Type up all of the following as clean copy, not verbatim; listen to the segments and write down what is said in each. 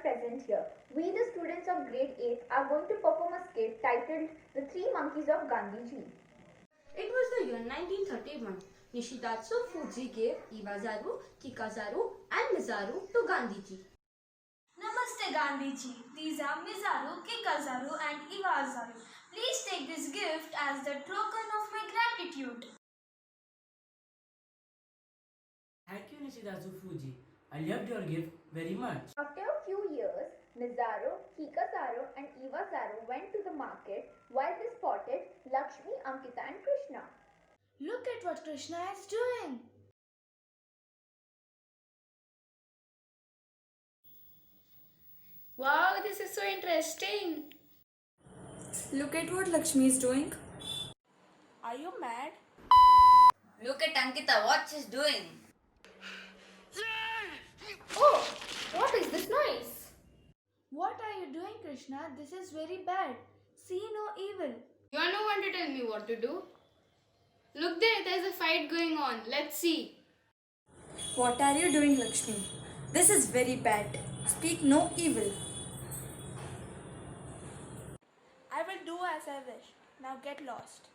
everyone present here. We, the students of grade 8, are going to perform a skit titled The Three Monkeys of Gandhiji. It was the year 1931. Nishitatsu Fuji gave Iwazaru, Kikazaru and Mizaru to Gandhiji. Namaste Gandhiji. These are Mizaru, Kikazaru and Iwazaru. Please take this gift as the token of my gratitude. Thank you, Nishitatsu Fuji. I loved your gift very much. After a few years, Mizaru, Kikazaru and Iwazaru went to the market while they spotted Lakshmi, Ankita and Krishna. Look at what Krishna is doing. Wow, this is so interesting. Look at what Lakshmi is doing. Are you mad? Look at Ankita, what she's doing. Oh, what is this noise? What are you doing, Krishna? This is very bad. See no evil. You are no one to tell me what to do. Look there, there's a fight going on. Let's see. What are you doing, Lakshmi? This is very bad. Speak no evil. I will do as I wish. Now get lost.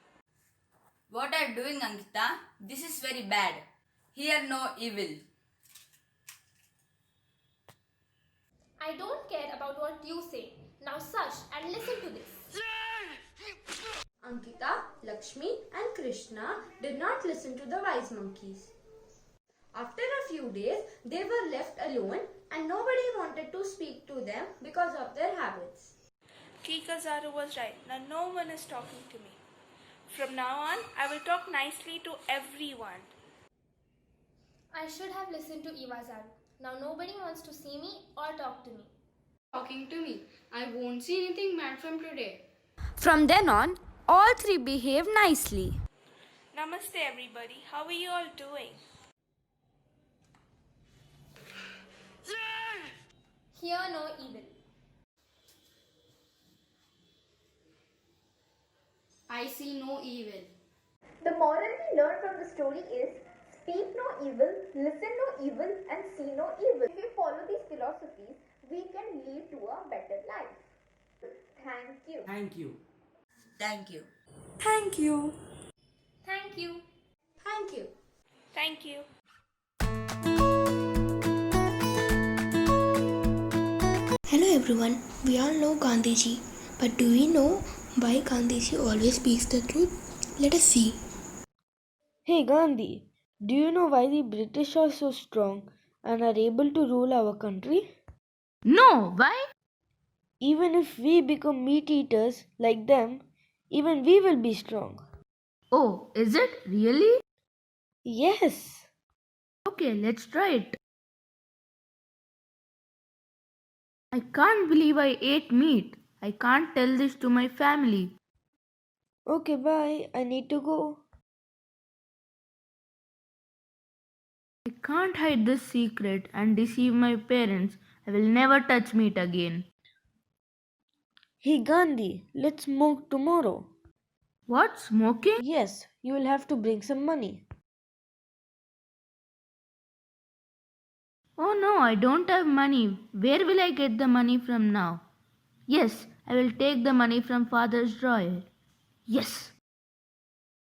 What are you doing, Ankita? This is very bad. Hear no evil. I don't care about what you say. Now sush and listen to this. Ankita, Lakshmi and Krishna did not listen to the wise monkeys. After a few days, they were left alone and nobody wanted to speak to them because of their habits. Kikazaru was right. Now no one is talking to me. From now on, I will talk nicely to everyone. I should have listened to Iwazaru. Now nobody wants to see me or talk to me. Talking to me. I won't see anything bad from today. From then on, all three behaved nicely. Namaste everybody. How are you all doing? Hear no evil. I see no evil. The moral we learn from the story is speak no evil, listen no evil and see no evil. If we follow these philosophies, we can lead to a better life. Thank you. Thank you. Thank you. Thank you. Thank you. Thank you. Thank you. Hello everyone, we all know Gandhiji, but do we know why Gandhiji always speaks the truth? Let us see. Hey Gandhi, do you know why the British are so strong and are able to rule our country? No, why? Even if we become meat eaters like them, even we will be strong. Oh, is it really? Yes. Okay, let's try it. I can't believe I ate meat. I can't tell this to my family. Okay, bye. I need to go. I can't hide this secret and deceive my parents. I will never touch meat again. Hey Gandhi, let's smoke tomorrow. What? Smoking? Yes, you will have to bring some money. Oh no, I don't have money. Where will I get the money from now? Yes, I will take the money from father's drawer. Yes.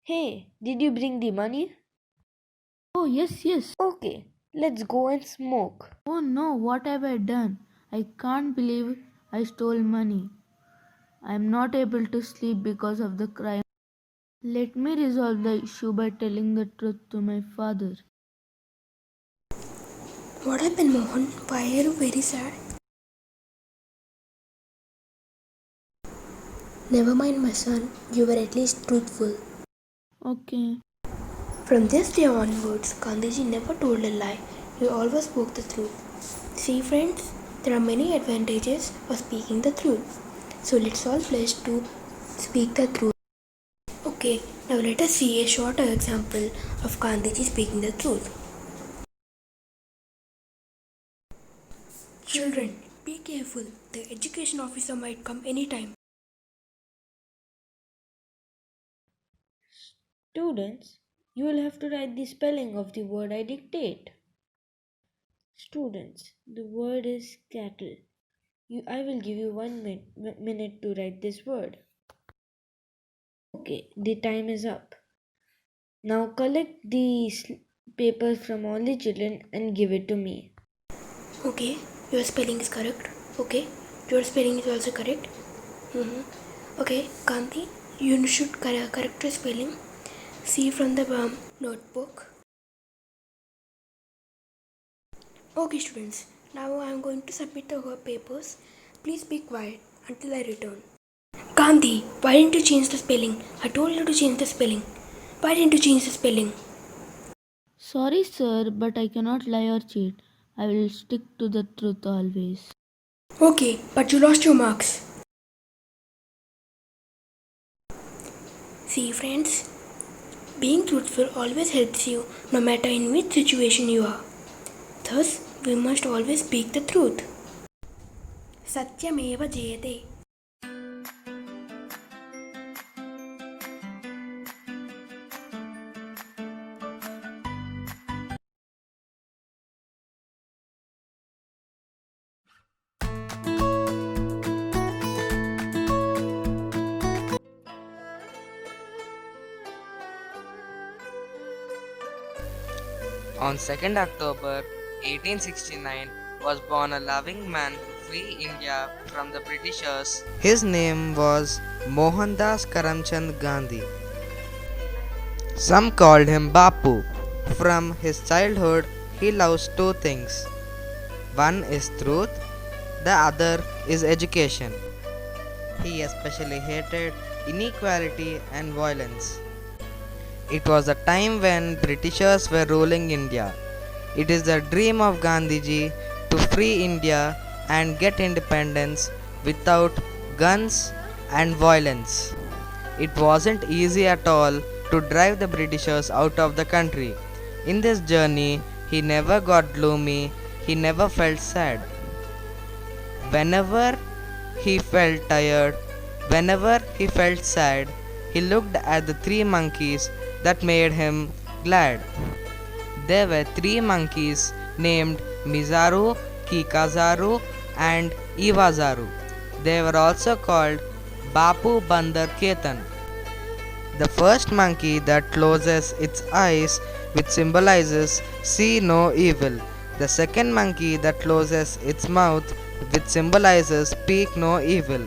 Hey, did you bring the money? Oh, yes. Okay, let's go and smoke. Oh no, what have I done? I can't believe I stole money. I am not able to sleep because of the crime. Let me resolve the issue by telling the truth to my father. What happened, Mohan? Why are you very sad? Never mind, my son. You were at least truthful. Okay. From this day onwards, Gandhiji never told a lie. He always spoke the truth. See, friends, there are many advantages of speaking the truth. So let's all pledge to speak the truth. Okay, now let us see a shorter example of Gandhiji speaking the truth. Children, be careful. The education officer might come anytime. Students, you will have to write the spelling of the word I dictate. Students, the word is cattle. I will give you 1 minute to write this word. Okay, the time is up. Now collect the papers from all the children and give it to me. Okay, your spelling is correct. Okay, your spelling is also correct. Okay, Kanti, you should correct your spelling. See from the notebook. Okay, students, now I am going to submit the papers. Please be quiet until I return. Gandhi, why didn't you change the spelling? I told you to change the spelling. Why didn't you change the spelling? Sorry, sir, but I cannot lie or cheat. I will stick to the truth always. Okay, but you lost your marks. See, friends, being truthful always helps you no matter in which situation you are. Thus, we must always speak the truth. Satyameva jayate. On 2nd October 1869 was born a loving man to free India from the Britishers. His name was Mohandas Karamchand Gandhi. Some called him Bapu. From his childhood, he loves two things. One is truth, the other is education. He especially hated inequality and violence. It was a time when Britishers were ruling India. It is the dream of Gandhiji to free India and get independence without guns and violence. It wasn't easy at all to drive the Britishers out of the country. In this journey, he never got gloomy, he never felt sad. Whenever he felt tired, whenever he felt sad, he looked at the three monkeys that made him glad. There were three monkeys named Mizaru, Kikazaru, and Iwazaru. They were also called Bapu Bandar Ketan. The first monkey that closes its eyes, which symbolizes see no evil. The second monkey that closes its mouth, which symbolizes speak no evil.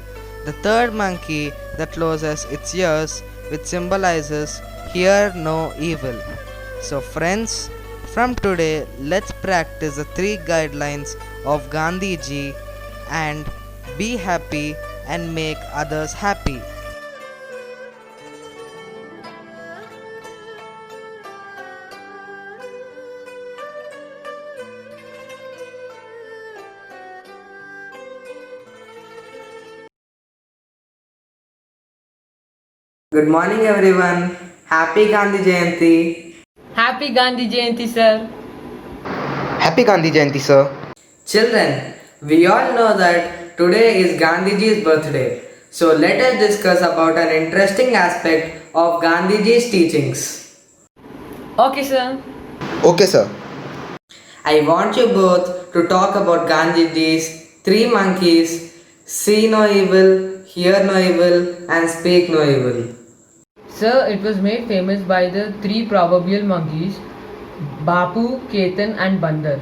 The third monkey that closes its ears, which symbolizes hear no evil. So friends, from today let's practice the three guidelines of Gandhiji and be happy and make others happy. Good morning everyone. Happy Gandhi Jayanti. Happy Gandhi Jayanti, sir. Happy Gandhi Jayanti, sir. Children, we all know that today is Gandhiji's birthday. So let us discuss about an interesting aspect of Gandhiji's teachings. Okay, sir. Okay, sir. I want you both to talk about Gandhiji's three monkeys: see no evil, hear no evil, and speak no evil. Sir, it was made famous by the three proverbial monkeys, Bapu, Ketan and Bandar.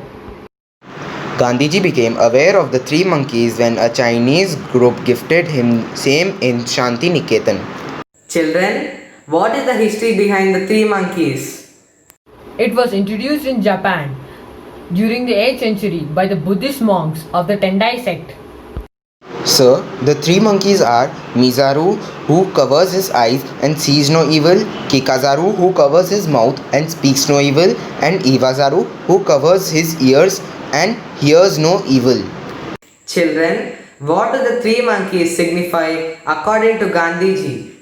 Gandhiji became aware of the three monkeys when a Chinese group gifted him same in Shanti Niketan. Children, what is the history behind the three monkeys? It was introduced in Japan during the 8th century by the Buddhist monks of the Tendai sect. Sir, the three monkeys are Mizaru, who covers his eyes and sees no evil, Kikazaru, who covers his mouth and speaks no evil, and Iwazaru, who covers his ears and hears no evil. Children, what do the three monkeys signify according to Gandhiji?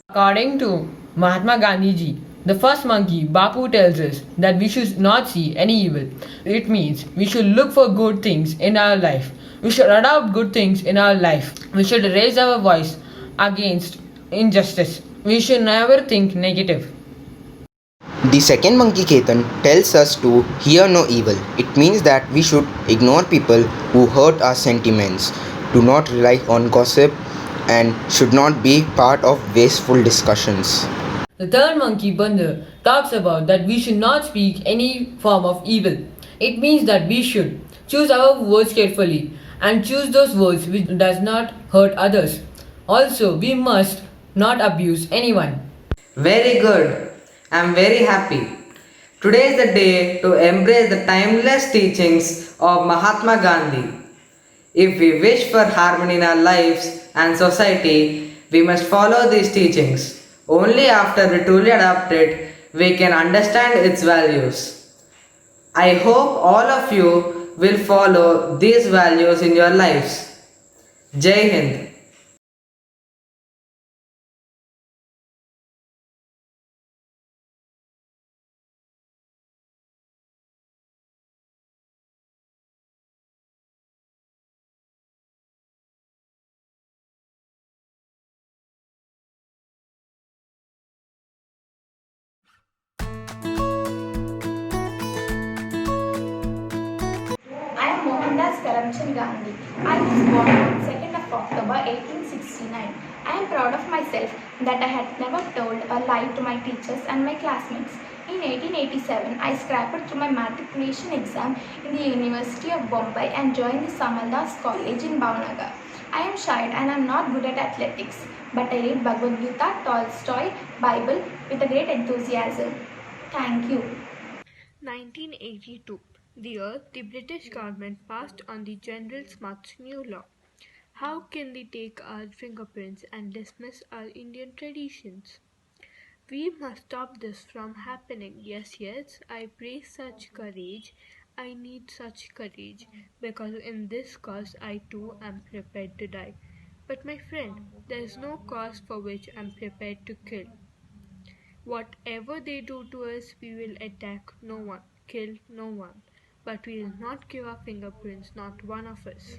According to Mahatma Gandhiji, the first monkey, Bapu, tells us that we should not see any evil. It means we should look for good things in our life. We should adopt good things in our life. We should raise our voice against injustice. We should never think negative. The second monkey Ketan tells us to hear no evil. It means that we should ignore people who hurt our sentiments. do not rely on gossip, and should not be part of wasteful discussions. The third monkey, Bandar, talks about that we should not speak any form of evil. It means that we should choose our words carefully and choose those words which does not hurt others. Also, we must not abuse anyone. Very good. I'm very happy. Today is the day to embrace the timeless teachings of Mahatma Gandhi. If we wish for harmony in our lives and society, we must follow these teachings. Only after we truly adopt it, we can understand its values. I hope all of you will follow these values in your lives. Jai Hind. I am Mohandas Karamchand Gandhi. I was born on 2nd of October 1869. I am proud of myself that I had never told a lie to my teachers and my classmates. In 1887, I scraped through my matriculation exam in the University of Bombay and joined the Samaldas College in Bhavnagar. I am shy and I am not good at athletics, but I read Bhagavad Gita, Tolstoy, Bible with a great enthusiasm. Thank you. 1982. The year the British government passed on the General Smuts new law. How can they take our fingerprints and dismiss our Indian traditions? We must stop this from happening. Yes, I praise such courage. I need such courage because in this cause I too am prepared to die. But my friend, there is no cause for which I am prepared to kill. Whatever they do to us, we will attack no one, kill no one. But we will not give our fingerprints, not one of us.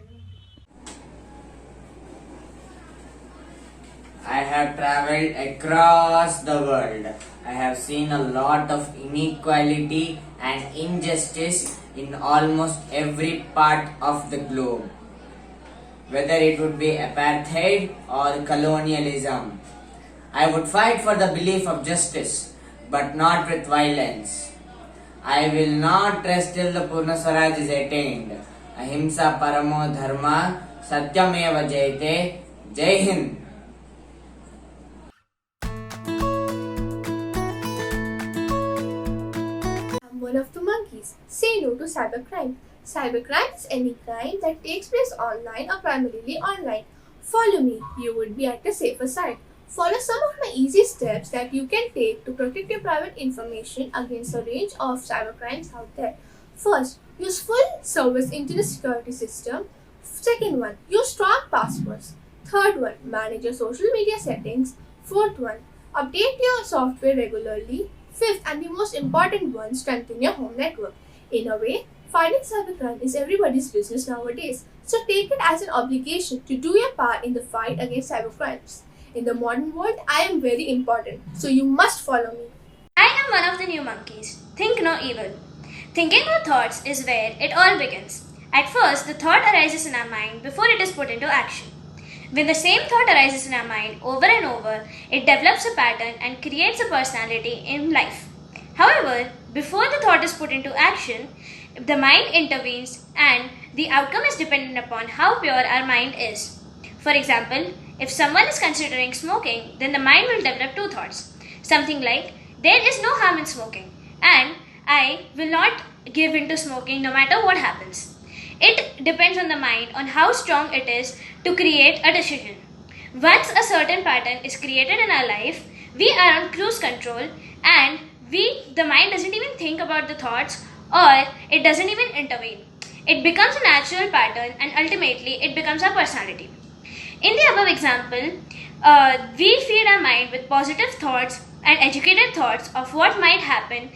I have traveled across the world. I have seen a lot of inequality and injustice in almost every part of the globe. Whether it would be apartheid or colonialism, I would fight for the belief of justice, but not with violence. I will not rest till the Purna Swaraj is attained. Ahimsa paramo dharma satyameva jayate. Jai Hind. I'm one of the monkeys. Say no to cybercrime. Cybercrime is any crime that takes place online or primarily online. Follow me, you would be at the safer side. Follow some of my easy steps that you can take to protect your private information against a range of cybercrimes out there. First, use full service internet security system. Second one, use strong passwords. Third one, manage your social media settings. Fourth one, update your software regularly. Fifth and the most important one, strengthen your home network. In a way, fighting cybercrime is everybody's business nowadays. So take it as an obligation to do your part in the fight against cybercrimes. In the modern world, I am very important, so you must follow me. I am one of the new monkeys. Think no evil. Thinking no thoughts is where it all begins. At first, the thought arises in our mind before it is put into action. When the same thought arises in our mind over and over, it develops a pattern and creates a personality in life. However, before the thought is put into action, the mind intervenes and the outcome is dependent upon how pure our mind is. For example, if someone is considering smoking, then the mind will develop two thoughts. Something like, there is no harm in smoking and I will not give in to smoking no matter what happens. It depends on the mind on how strong it is to create a decision. Once a certain pattern is created in our life, we are on cruise control and the mind doesn't even think about the thoughts or it doesn't even intervene. It becomes a natural pattern and ultimately it becomes our personality. In the above example, we feed our mind with positive thoughts and educated thoughts of what might happen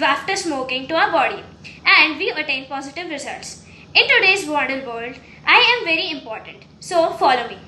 after smoking to our body, and we attain positive results. In today's modern world, I am very important, so follow me.